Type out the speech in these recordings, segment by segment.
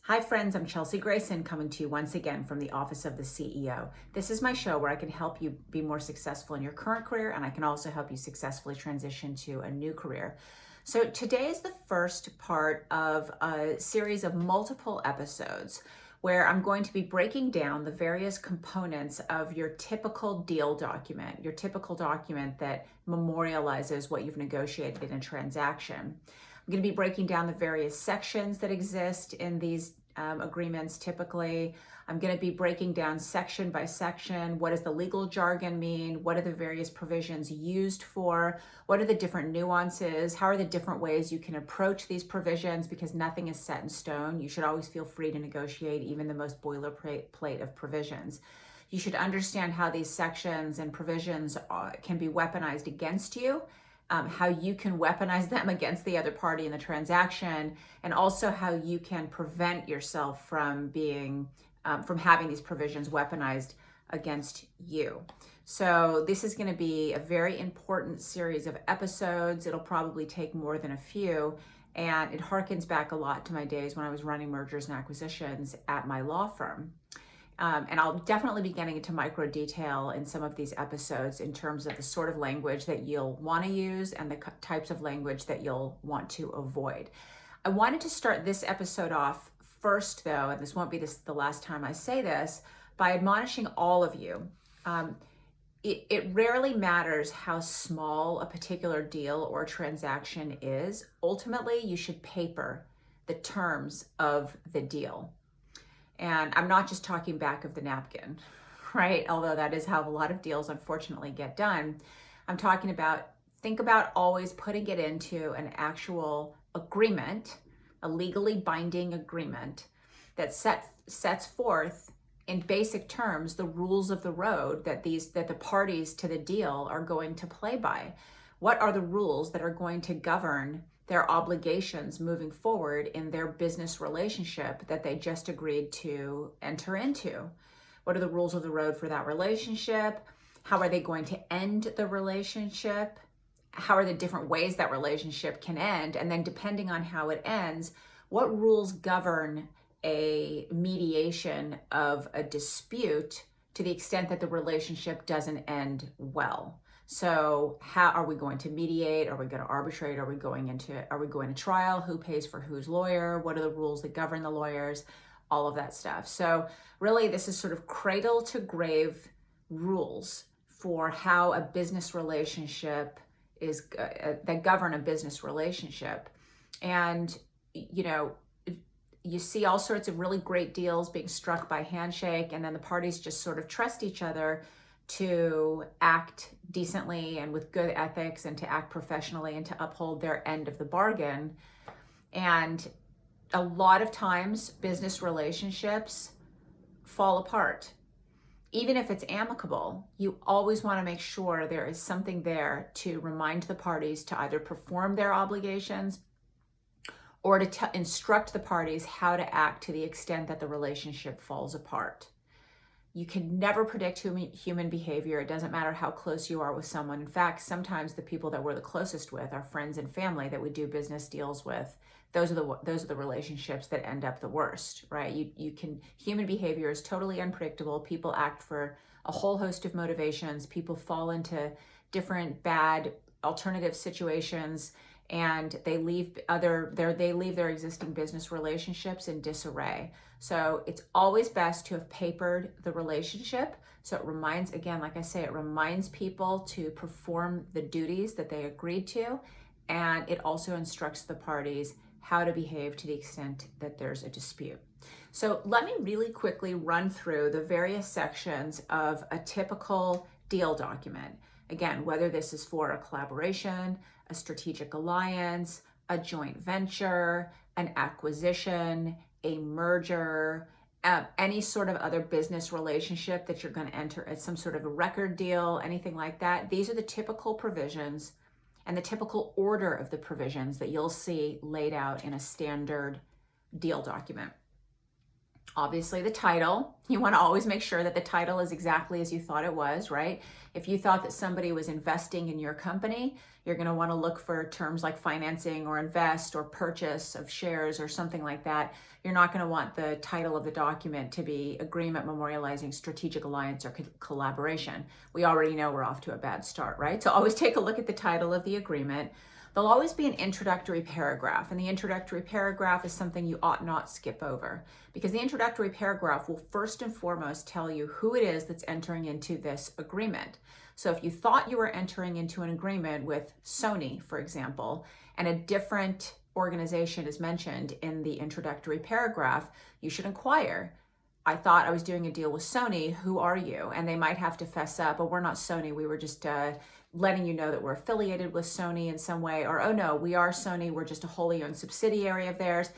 Hi friends, I'm Chelsea Grayson coming to you once again from the Office of the CEO. This is my show where I can help you be more successful in your current career, and I can also help you successfully transition to a new career. So today is the first part of a series of multiple episodes where I'm going to be breaking down the various components of your typical deal document, your typical document that memorializes what you've negotiated in a transaction. I'm going to be breaking down the various sections that exist in these agreements typically. I'm going to be breaking down section by section. What does the legal jargon mean? What are the various provisions used for? What are the different nuances? How are the different ways you can approach these provisions? Because nothing is set in stone. You should always feel free to negotiate even the most boilerplate of provisions. You should understand how these sections and provisions can be weaponized against you. How you can weaponize them against the other party in the transaction, and also how you can prevent yourself from having these provisions weaponized against you. So this is going to be a very important series of episodes. It'll probably take more than a few, and it harkens back a lot to my days when I was running mergers and acquisitions at my law firm. And I'll definitely be getting into micro detail in some of these episodes in terms of the sort of language that you'll want to use and the types of language that you'll want to avoid. I wanted to start this episode off first, though, and this won't be the last time I say this, by admonishing all of you. It rarely matters how small a particular deal or transaction is. Ultimately, you should paper the terms of the deal. And I'm not just talking back of the napkin, right? Although that is how a lot of deals unfortunately get done. I'm talking about, think about always putting it into an actual agreement, a legally binding agreement that sets forth in basic terms the rules of the road that the parties to the deal are going to play by. What are the rules that are going to govern their obligations moving forward in their business relationship that they just agreed to enter into? What are the rules of the road for that relationship? How are they going to end the relationship? How are the different ways that relationship can end? And then depending on how it ends, what rules govern a mediation of a dispute to the extent that the relationship doesn't end well? So how are we going to mediate? Are we going to arbitrate? Are we going to trial? Who pays for whose lawyer? What are the rules that govern the lawyers? All of that stuff. So really, this is sort of cradle to grave rules for how a business relationship is that govern a business relationship. And, you see all sorts of really great deals being struck by handshake, and then the parties just sort of trust each other to act decently and with good ethics and to act professionally and to uphold their end of the bargain. And a lot of times business relationships fall apart. Even if it's amicable, you always want to make sure there is something there to remind the parties to either perform their obligations or to instruct the parties how to act to the extent that the relationship falls apart. You can never predict human behavior. It doesn't matter how close you are with someone. In fact, sometimes the people that we're the closest with, our friends and family that we do business deals with, those are the relationships that end up the worst, right? Human behavior is totally unpredictable. People act for a whole host of motivations. People fall into different bad alternative situations, and they leave their existing business relationships in disarray. So it's always best to have papered the relationship. So it reminds, again, like I say, it reminds people to perform the duties that they agreed to. And it also instructs the parties how to behave to the extent that there's a dispute. So let me really quickly run through the various sections of a typical deal document. Again, whether this is for a collaboration, a strategic alliance, a joint venture, an acquisition, a merger, any sort of other business relationship that you're going to enter as some sort of a record deal, anything like that. These are the typical provisions and the typical order of the provisions that you'll see laid out in a standard deal document. Obviously, the title. You want to always make sure that the title is exactly as you thought it was, right? If you thought that somebody was investing in your company, you're going to want to look for terms like financing or invest or purchase of shares or something like that. You're not going to want the title of the document to be Agreement Memorializing Strategic Alliance or Collaboration. We already know we're off to a bad start, right? So always take a look at the title of the agreement. There'll always be an introductory paragraph, and the introductory paragraph is something you ought not skip over, because the introductory paragraph will first and foremost tell you who it is that's entering into this agreement. So if you thought you were entering into an agreement with Sony, for example, and a different organization is mentioned in the introductory paragraph, you should inquire. I thought I was doing a deal with Sony. Who are you? And they might have to fess up, but we're not Sony. We were just letting you know that we're affiliated with Sony in some way. Or, oh no, we are Sony. We're just a wholly owned subsidiary of theirs.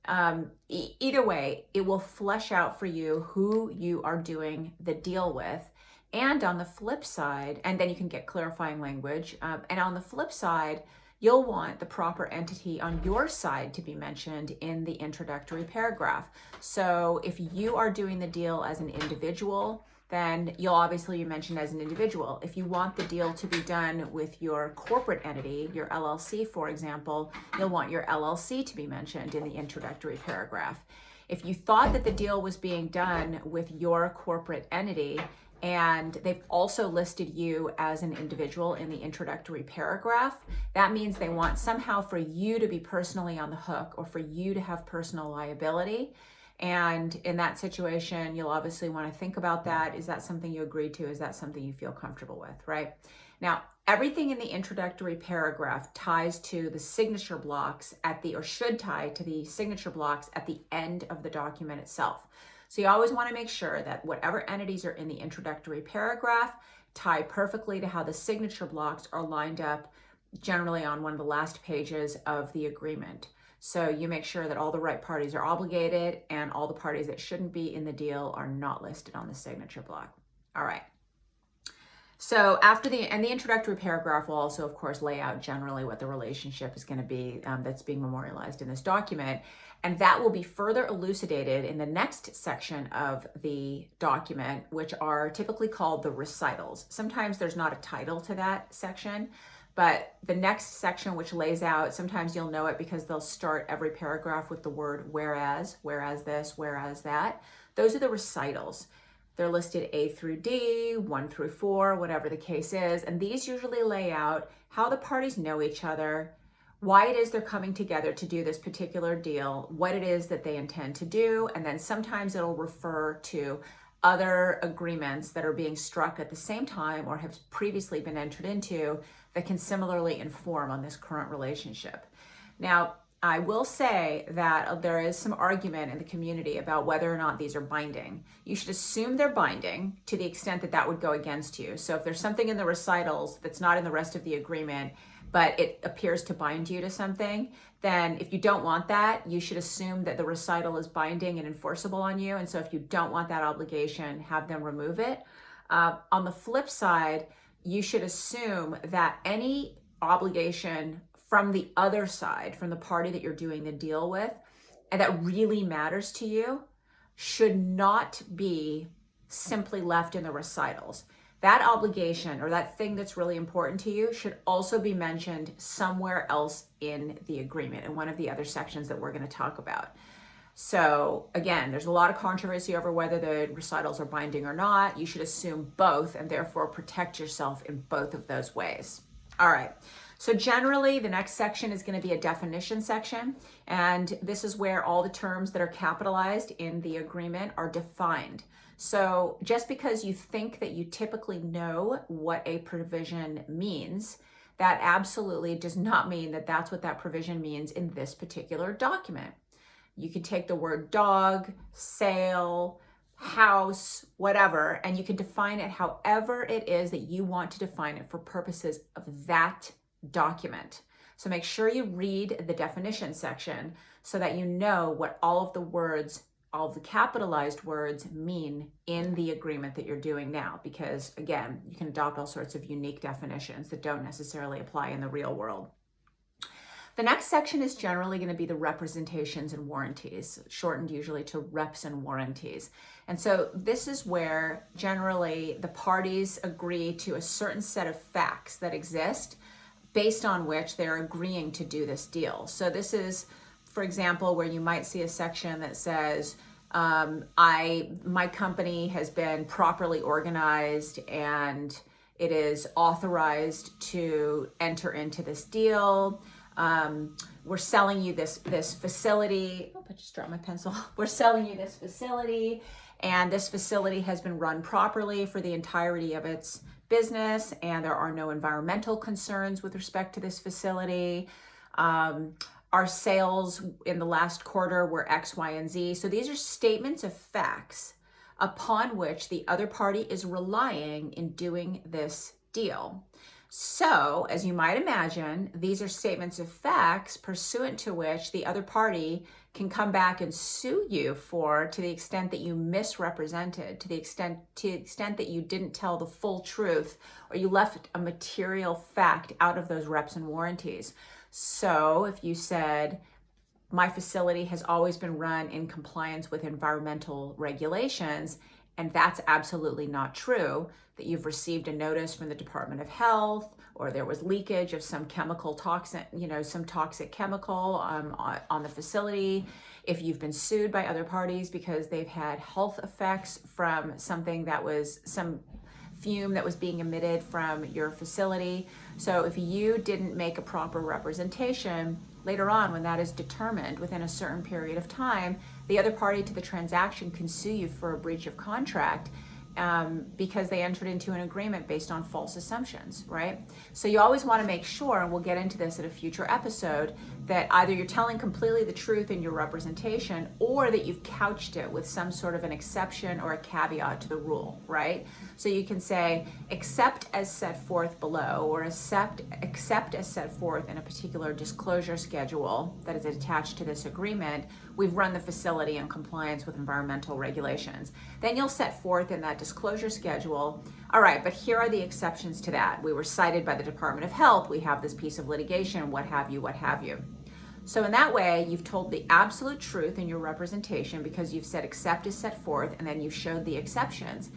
Either way, it will flesh out for you who you are doing the deal with. And on the flip side, and then you can get clarifying language. And on the flip side, you'll want the proper entity on your side to be mentioned in the introductory paragraph. So if you are doing the deal as an individual, then you'll obviously be mentioned as an individual. If you want the deal to be done with your corporate entity, your LLC, for example, you'll want your LLC to be mentioned in the introductory paragraph. If you thought that the deal was being done with your corporate entity, and they've also listed you as an individual in the introductory paragraph, that means they want somehow for you to be personally on the hook or for you to have personal liability. And in that situation, you'll obviously want to think about that. Is that something you agree to? Is that something you feel comfortable with, right? Now, everything in the introductory paragraph ties to the signature blocks or should tie to the signature blocks at the end of the document itself. So you always want to make sure that whatever entities are in the introductory paragraph tie perfectly to how the signature blocks are lined up, generally on one of the last pages of the agreement. So you make sure that all the right parties are obligated and all the parties that shouldn't be in the deal are not listed on the signature block. All right. So the introductory paragraph will also, of course, lay out generally what the relationship is going to be that's being memorialized in this document. And that will be further elucidated in the next section of the document, which are typically called the recitals. Sometimes there's not a title to that section, but the next section, which lays out, sometimes you'll know it because they'll start every paragraph with the word whereas this, whereas that. Those are the recitals. They're listed A through D, 1 through 4, whatever the case is. And these usually lay out how the parties know each other, why it is they're coming together to do this particular deal, what it is that they intend to do, and then sometimes it'll refer to other agreements that are being struck at the same time or have previously been entered into that can similarly inform on this current relationship. Now, I will say that there is some argument in the community about whether or not these are binding. You should assume they're binding to the extent that that would go against you. So if there's something in the recitals that's not in the rest of the agreement, but it appears to bind you to something, then if you don't want that, you should assume that the recital is binding and enforceable on you. And so if you don't want that obligation, have them remove it. On the flip side, you should assume that any obligation from the other side, from the party that you're doing the deal with, and that really matters to you, should not be simply left in the recitals. That obligation or that thing that's really important to you should also be mentioned somewhere else in the agreement, in one of the other sections that we're going to talk about. So again, there's a lot of controversy over whether the recitals are binding or not. You should assume both and therefore protect yourself in both of those ways. All right. So generally, the next section is going to be a definition section, and this is where all the terms that are capitalized in the agreement are defined. So just because you think that you typically know what a provision means, that absolutely does not mean that that's what that provision means in this particular document. You could take the word dog, sale, house, whatever, and you can define it however it is that you want to define it for purposes of that document. So make sure you read the definition section so that you know what all of the words, all of the capitalized words mean in the agreement that you're doing now, because again, you can adopt all sorts of unique definitions that don't necessarily apply in the real world. The next section is generally going to be the representations and warranties, shortened usually to reps and warranties. And so this is where generally the parties agree to a certain set of facts that exist based on which they're agreeing to do this deal. So this is, for example, where you might see a section that says, my company has been properly organized and it is authorized to enter into this deal. We're selling you this facility. Oh, I just dropped my pencil. We're selling you this facility, and this facility has been run properly for the entirety of its business, and there are no environmental concerns with respect to this facility. Our sales in the last quarter were X, Y, and Z. So these are statements of facts upon which the other party is relying in doing this deal. So, as you might imagine, these are statements of facts pursuant to which the other party can come back and sue you for, to the extent that you misrepresented, to the extent that you didn't tell the full truth, or you left a material fact out of those reps and warranties. So if you said, my facility has always been run in compliance with environmental regulations, and that's absolutely not true, that you've received a notice from the Department of Health, or there was leakage of some chemical toxin, some toxic chemical on the facility. If you've been sued by other parties because they've had health effects from something that was some fume that was being emitted from your facility. So if you didn't make a proper representation, later on when that is determined within a certain period of time, the other party to the transaction can sue you for a breach of contract because they entered into an agreement based on false assumptions, right? So you always want to make sure, and we'll get into this at a future episode, that either you're telling completely the truth in your representation or that you've couched it with some sort of an exception or a caveat to the rule, right? So you can say, except as set forth below, or except as set forth in a particular disclosure schedule that is attached to this agreement, we've run the facility in compliance with environmental regulations. Then you'll set forth in that disclosure schedule, all right, but here are the exceptions to that. We were cited by the Department of Health. We have this piece of litigation, what have you, what have you. So in that way, you've told the absolute truth in your representation because you've said except as set forth, and then you've showed the exceptions.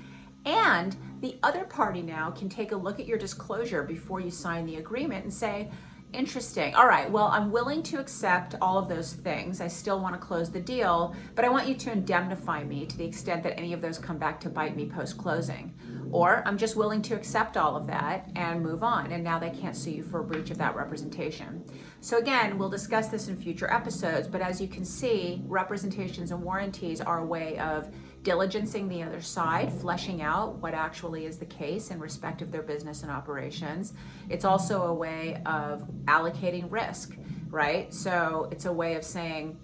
And the other party now can take a look at your disclosure before you sign the agreement and say, interesting. All right, well, I'm willing to accept all of those things. I still want to close the deal, but I want you to indemnify me to the extent that any of those come back to bite me post-closing. Or I'm just willing to accept all of that and move on, and now they can't sue you for a breach of that representation. So again, we'll discuss this in future episodes, but as you can see, representations and warranties are a way of diligencing the other side, fleshing out what actually is the case in respect of their business and operations. It's also a way of allocating risk, right? So it's a way of saying,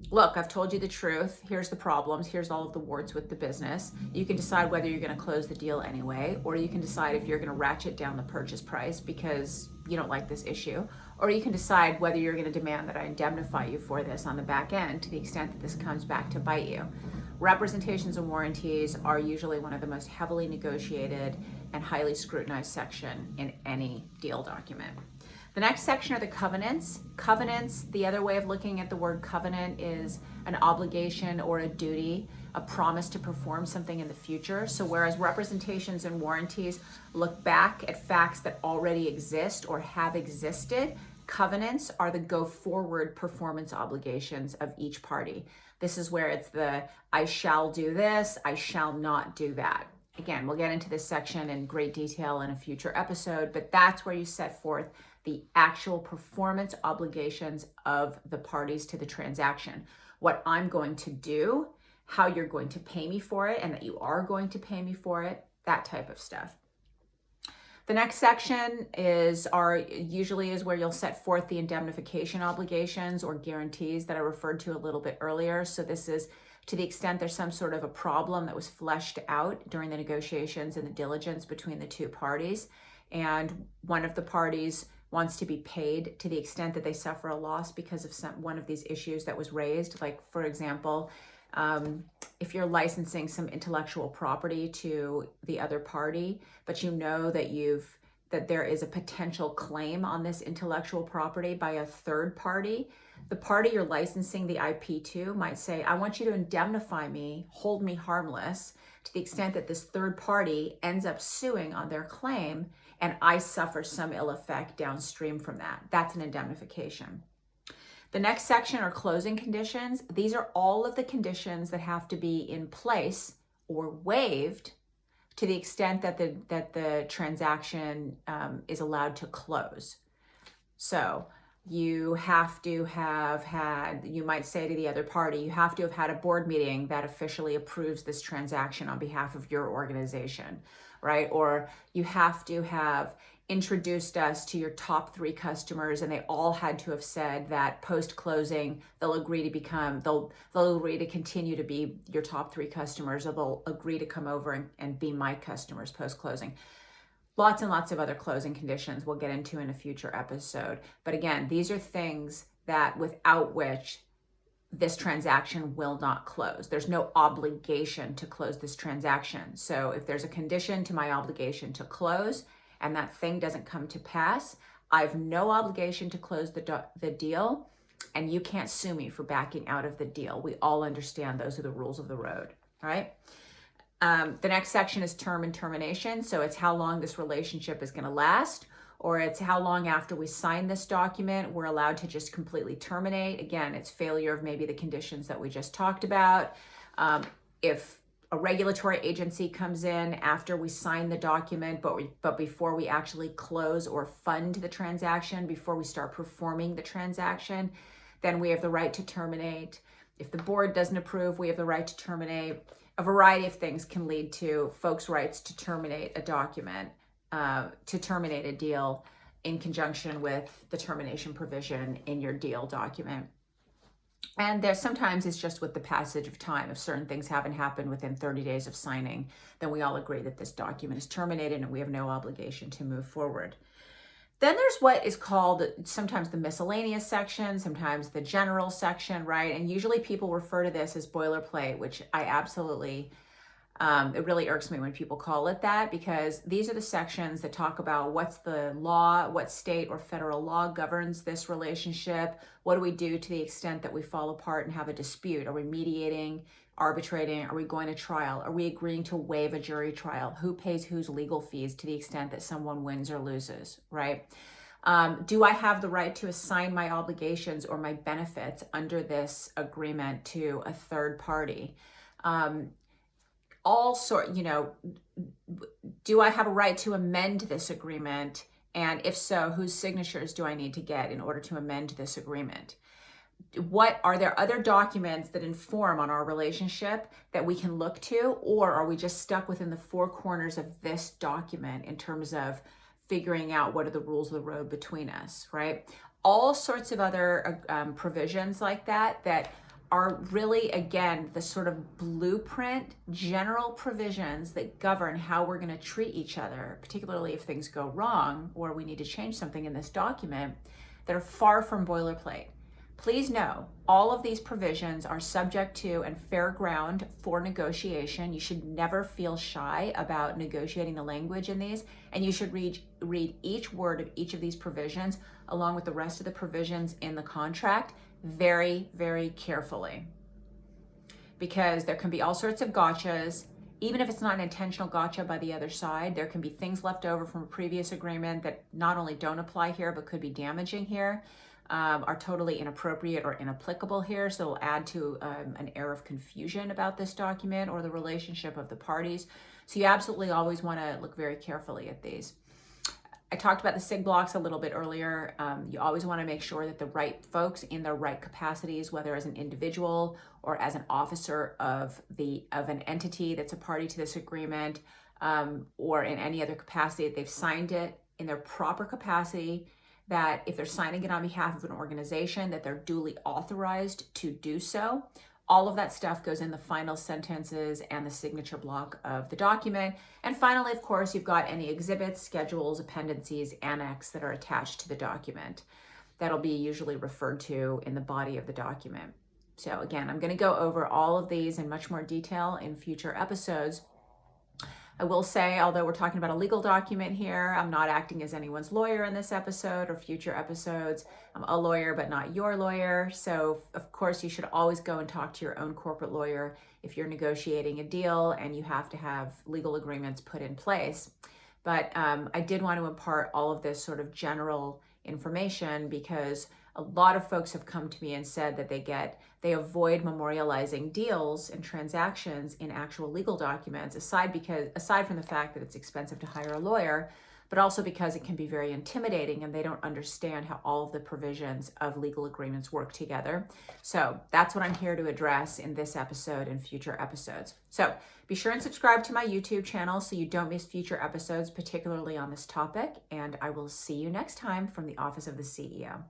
look, I've told you the truth. Here's the problems. Here's all of the warts with the business. You can decide whether you're going to close the deal anyway, or you can decide if you're going to ratchet down the purchase price because you don't like this issue, or you can decide whether you're going to demand that I indemnify you for this on the back end to the extent that this comes back to bite you. Representations and warranties are usually one of the most heavily negotiated and highly scrutinized section in any deal document. The next section are the covenants. Covenants, the other way of looking at the word covenant is an obligation or a duty, a promise to perform something in the future. So whereas representations and warranties look back at facts that already exist or have existed, covenants are the go forward performance obligations of each party. This is where it's the I shall do this, I shall not do that. Again, we'll get into this section in great detail in a future episode, but that's where you set forth the actual performance obligations of the parties to the transaction. What I'm going to do, how you're going to pay me for it, and that you are going to pay me for it, that type of stuff. The next section usually is where you'll set forth the indemnification obligations or guarantees that I referred to a little bit earlier. So this is to the extent there's some sort of a problem that was fleshed out during the negotiations and the diligence between the two parties, and one of the parties wants to be paid to the extent that they suffer a loss because of one of these issues that was raised. Like, for example, if you're licensing some intellectual property to the other party, but you know that you've that there is a potential claim on this intellectual property by a third party, the party you're licensing the IP to might say, I want you to indemnify me, hold me harmless to the extent that this third party ends up suing on their claim and I suffer some ill effect downstream from that. That's an indemnification. The next section are closing conditions. These are all of the conditions that have to be in place or waived to the extent that the transaction is allowed to close. So you have to have had, you might say to the other party, you have to have had a board meeting that officially approves this transaction on behalf of your organization, right? Or you have to have introduced us to your top 3 customers and they all had to have said that post-closing they'll agree to continue to be your top 3 customers, or they'll agree to come over and be my customers post-closing. Lots and lots of other closing conditions we'll get into in a future episode. But again, these are things that without which this transaction will not close. There's no obligation to close this transaction. So if there's a condition to my obligation to close and that thing doesn't come to pass, I have no obligation to close the deal, and you can't sue me for backing out of the deal. We all understand those are the rules of the road, all right? The next section is term and termination. So it's how long this relationship is going to last, or it's how long after we sign this document we're allowed to just completely terminate. Again, it's failure of maybe the conditions that we just talked about. If a regulatory agency comes in after we sign the document, but before we actually close or fund the transaction, before we start performing the transaction, then we have the right to terminate. If the board doesn't approve, we have the right to terminate. A variety of things can lead to folks' rights to terminate a document, to terminate a deal in conjunction with the termination provision in your deal document. And there sometimes it's just with the passage of time. If certain things haven't happened within 30 days of signing, then we all agree that this document is terminated and we have no obligation to move forward. Then there's what is called sometimes the miscellaneous section, sometimes the general section, right? And usually people refer to this as boilerplate, which I absolutely, it really irks me when people call it that, because these are the sections that talk about what's the law, what state or federal law governs this relationship, what do we do to the extent that we fall apart and have a dispute? Are we mediating, arbitrating? Are we going to trial? Are we agreeing to waive a jury trial? Who pays whose legal fees to the extent that someone wins or loses, right? Do I have the right to assign my obligations or my benefits under this agreement to a third party? Do I have a right to amend this agreement? And if so, whose signatures do I need to get in order to amend this agreement? Are there other documents that inform on our relationship that we can look to, or are we just stuck within the 4 corners of this document in terms of figuring out what are the rules of the road between us, right? All sorts of other provisions like that are really, again, the sort of blueprint, general provisions that govern how we're going to treat each other, particularly if things go wrong or we need to change something in this document, that are far from boilerplate. Please know, all of these provisions are subject to and fair ground for negotiation. You should never feel shy about negotiating the language in these, and you should read each word of each of these provisions along with the rest of the provisions in the contract very, very carefully, because there can be all sorts of gotchas. Even if it's not an intentional gotcha by the other side, there can be things left over from a previous agreement that not only don't apply here, but could be damaging here, are totally inappropriate or inapplicable here. So it'll add to an air of confusion about this document or the relationship of the parties. So you absolutely always want to look very carefully at these. I talked about the SIG blocks a little bit earlier. You always want to make sure that the right folks in their right capacities, whether as an individual or as an officer of an entity that's a party to this agreement, or in any other capacity, that they've signed it in their proper capacity, that if they're signing it on behalf of an organization, that they're duly authorized to do so. All of that stuff goes in the final sentences and the signature block of the document. And finally, of course, you've got any exhibits, schedules, appendices, annex that are attached to the document. That'll be usually referred to in the body of the document. So again, I'm going to go over all of these in much more detail in future episodes. I will say, although we're talking about a legal document here, I'm not acting as anyone's lawyer in this episode or future episodes. I'm a lawyer, but not your lawyer. So, of course, you should always go and talk to your own corporate lawyer if you're negotiating a deal and you have to have legal agreements put in place. But I did want to impart all of this sort of general information because a lot of folks have come to me and said that they avoid memorializing deals and transactions in actual legal documents, aside from the fact that it's expensive to hire a lawyer, but also because it can be very intimidating and they don't understand how all of the provisions of legal agreements work together. So that's what I'm here to address in this episode and future episodes. So be sure and subscribe to my YouTube channel so you don't miss future episodes, particularly on this topic. And I will see you next time from the Office of the CEO.